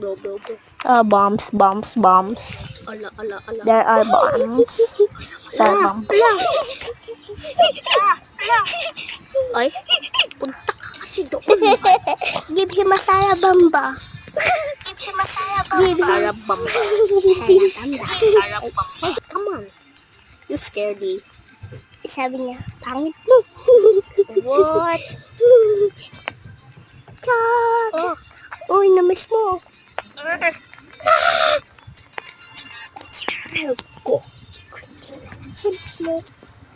Bro. Bombs. Ala. There are bombs. Bomb. Ay, punta ka kasi doon. Give him a sarabamba. Sarabamba. Come on. You scaredy. Sabi niya, pangit mo. What? Chak! Oh. Uy, namiss mo. Ko.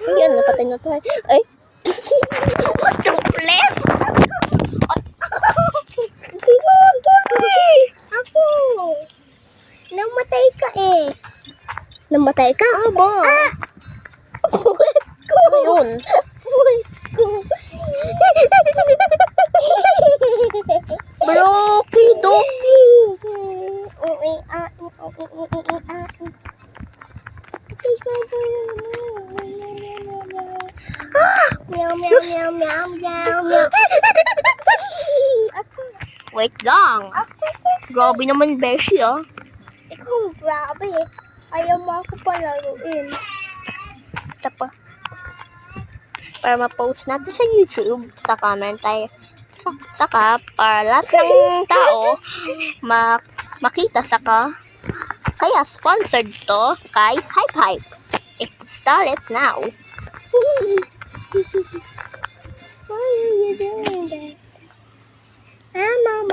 Yan, napatay na tayo. Ay. Chocolate! Ako. Namatay ka eh. Namatay ka? Aba. Ano yun? Broky doki. Meow. Wait lang. Grabe naman, Beshi, ah. Ikaw, grabe. Ayaw mo ako palaruin. Pa. Para ma-post natin sa YouTube, sa comment tayo. Saka, para lahat ng tao makita saka. Kaya sponsored to kay Hype. Start it now. Why are you doing that? Ah, Mama.